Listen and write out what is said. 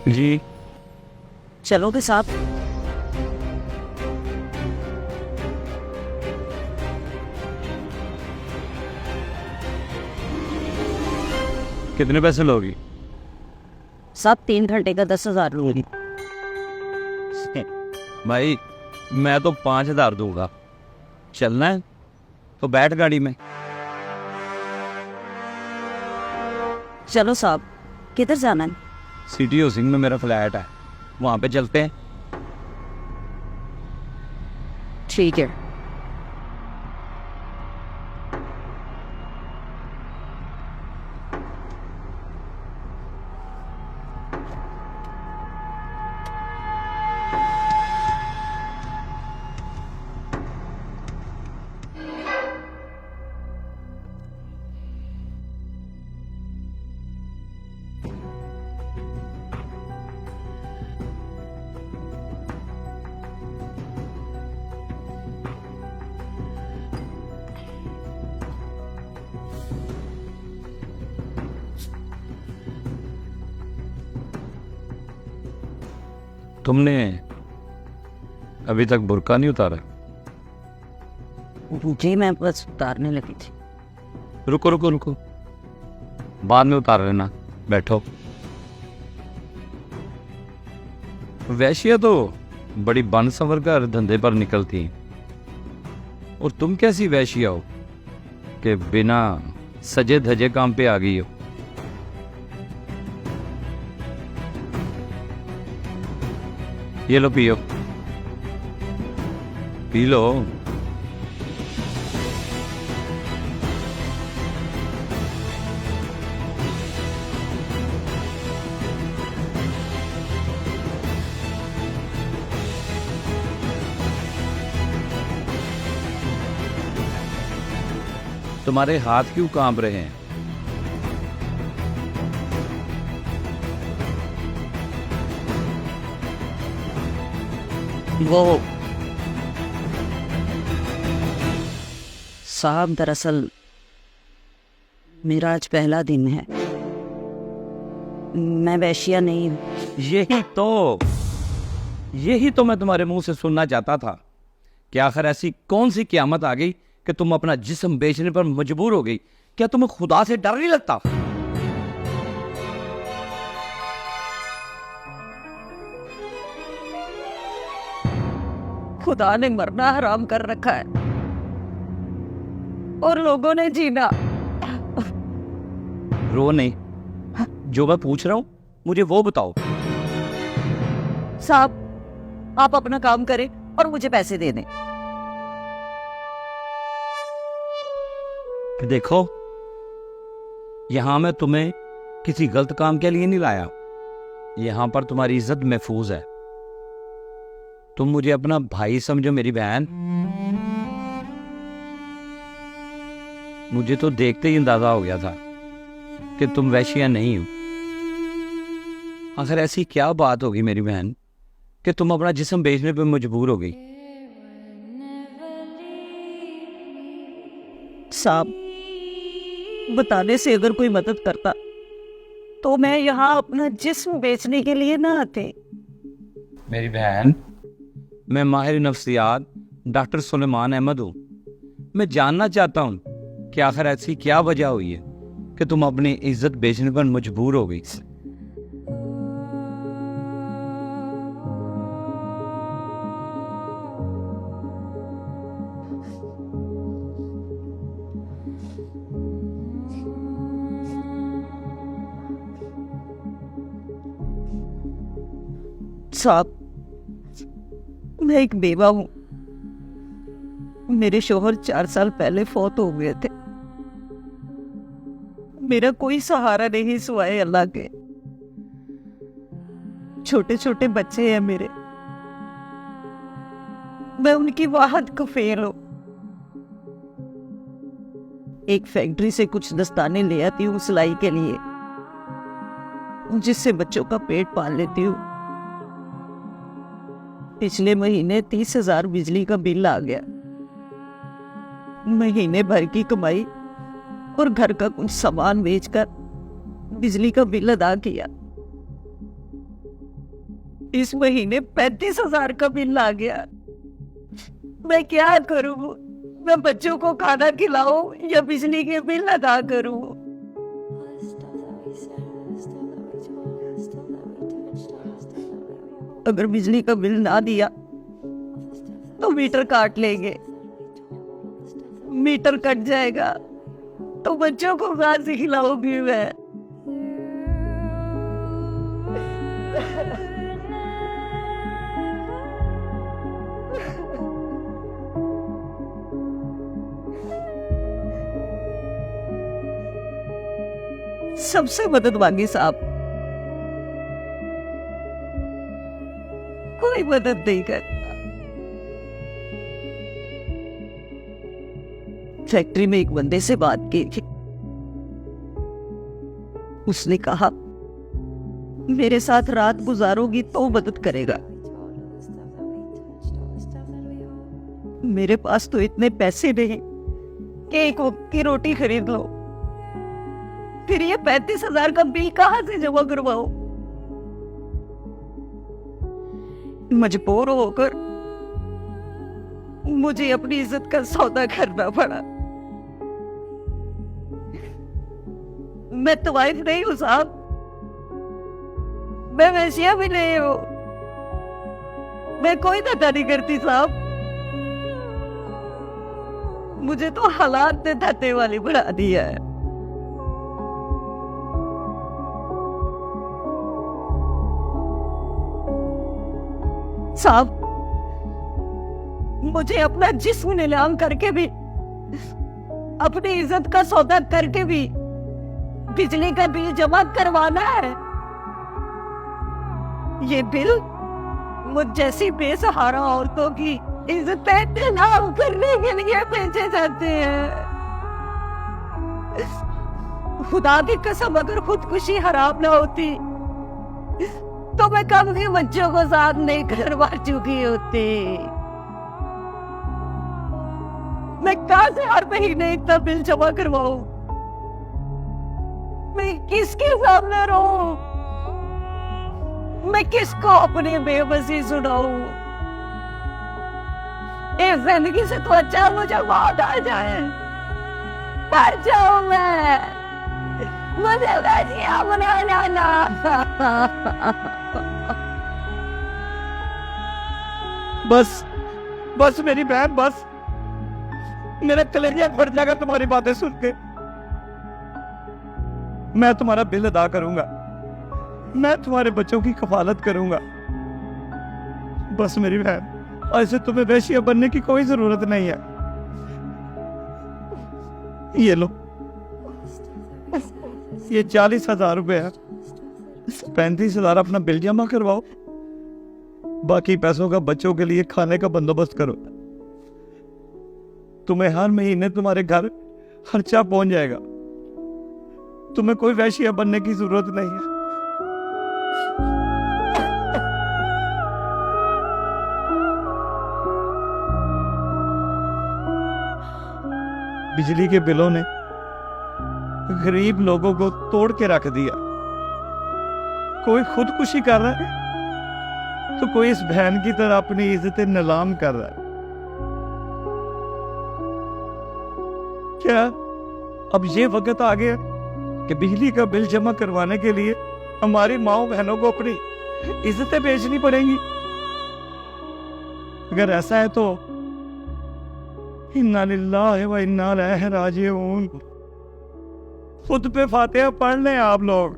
जी। चलोगे साहब? कितने पैसे लोगी? साहब 3 घंटे का 10,000 लूंगी। भाई मैं तो 5,000 दूंगा। चलना है तो बैठ गाड़ी में। चलो साहब, किधर जाना है? सिटी हाउसिंग में मेरा फ्लैट है, वहां पे चलते हैं। ठीक है। तुमने अभी तक बुर्का नहीं उतारा? जी मैं बस उतारने लगी थी। रुको रुको रुको, बाद में उतार लेना, बैठो। वैश्या तो बड़ी बन संवर कर धंधे पर निकलती हैं, और तुम कैसी वैश्या हो कि बिना सजे धजे काम पे आ गई हो। ये लो पियो, पी लो। तुम्हारे हाथ क्यों कांप रहे हैं? वो साहब, दरअसल मेरा आज पहला दिन है। मैं वैश्या नहीं हूँ। यही तो मैं तुम्हारे मुंह से सुनना चाहता था कि आखिर ऐसी कौन सी क़यामत आ गई कि तुम अपना जिस्म बेचने पर मजबूर हो गई। क्या तुम्हें खुदा से डर नहीं लगता? खुदा ने मरना हराम कर रखा है और लोगों ने जीना। रो नहीं, जो मैं पूछ रहा हूं मुझे वो बताओ। साहब, आप अपना काम करें और मुझे पैसे दे दें। देखो, यहां मैं तुम्हें किसी गलत काम के लिए नहीं लाया। यहां पर तुम्हारी इज्जत महफूज है। तुम मुझे अपना भाई समझो, मेरी बहन। मुझे तो देखते ही अंदाजा हो गया था कि तुम वैश्या नहीं हो। आखिर ऐसी क्या बात होगी मेरी बहन कि तुम अपना जिस्म बेचने पर मजबूर हो गई? साहब, बताने से अगर कोई मदद करता तो मैं यहाँ अपना जिस्म बेचने के लिए ना आते। मेरी बहन, मैं माहिर नफ्सियात डॉक्टर सुलेमान अहमद हूँ। मैं जानना चाहता हूँ कि आखिर ऐसी क्या वजह हुई है कि तुम अपनी इज्जत बेचने पर मजबूर हो गई। साहब, मैं एक बेवा हूँ। मेरे शोहर 4 साल पहले फौत हो गए थे। मेरा कोई सहारा नहीं सिवाय अल्लाह के। छोटे छोटे बच्चे हैं मेरे। मैं उनकी वाहद कफेल हूँ। एक फैक्ट्री से कुछ दस्ताने ले आती हूँ सिलाई के लिए, जिससे बच्चों का पेट पाल लेती हूँ। पिछले महीने 30,000 बिजली का बिल आ गया। महीने भर की कमाई और घर का कुछ सामान बेचकर बिजली का बिल अदा किया। इस महीने 35,000 का बिल आ गया। मैं क्या करूं? मैं बच्चों को खाना खिलाऊं या बिजली के बिल अदा करूं? अगर बिजली का बिल ना दिया तो मीटर काट लेंगे। मीटर कट जाएगा तो बच्चों को कहाँ से खिलाऊंगी मैं? सबसे मदद मांगी साहब, कोई मदद नहीं करता। फैक्ट्री में एक बंदे से बात की थी, उसने कहा मेरे साथ रात गुजारोगी तो मदद करेगा। मेरे पास तो इतने पैसे नहीं कि एक वक्त की रोटी खरीद लो, फिर ये 35,000 का बिल कहां से जमा करवाओ? मजबूर होकर मुझे अपनी इज्जत का सौदा करना पड़ा। मैं तवाइफ नहीं हूं साहब, मैं वैश्या भी नहीं हूं, मैं कोई धंधा नहीं करती साहब। मुझे तो हालात ने धंधे वाली बना दिया है। साहब, मुझे अपना जिस्म नीलाम करके भी, अपनी इज्जत का सौदा करके भी बिजली का बिल जमा करवाना है। ये बिल मुझ जैसी बेसहारा औरतों की इज्जतें नीलाम करने के लिए भेजे जाते हैं। खुदा की कसम, अगर खुदकुशी हराम ना होती तो मैं कब भी बच्चों को साथ नहीं करवा चुकी होती। मैं कहां से हर महीने इतना बिल जमा करवाऊं? मैं किसके सामने रहूं? मैं किसको अपनी बेबसी सुनाऊं? इस जिंदगी से तो अच्छा मुझे मौत आ जाए, मर जाऊं मैं, मुझे वैश्या बनाना ना। बस बस मेरी बहन, बस। मेरा कलेजा फट जाएगा तुम्हारी बातें सुन के। मैं तुम्हारा बिल अदा करूंगा, मैं तुम्हारे बच्चों की कफालत करूंगा। बस मेरी बहन, ऐसे तुम्हें वैश्या बनने की कोई जरूरत नहीं है। ये लो, ये 40,000 रुपए है। 35,000 अपना बिल जमा करवाओ, बाकी पैसों का बच्चों के लिए खाने का बंदोबस्त करो। तुम्हें हर महीने तुम्हारे घर खर्चा पहुंच जाएगा। तुम्हें कोई वैश्या बनने की जरूरत नहीं है। बिजली के बिलों ने गरीब लोगों को तोड़ के रख दिया। कोई खुदकुशी कर रहा है तो कोई इस बहन की तरह अपनी इज्जतें नीलाम कर रहा है। क्या अब ये वक्त आ गया कि बिजली का बिल जमा करवाने के लिए हमारी माओ बहनों को अपनी इज्जतें बेचनी पड़ेंगी? अगर ऐसा है तो इन्ना लिल्लाहि व इन्ना इलैहि राजिऊन। खुद पे फातिहा पढ़ लें आप लोग।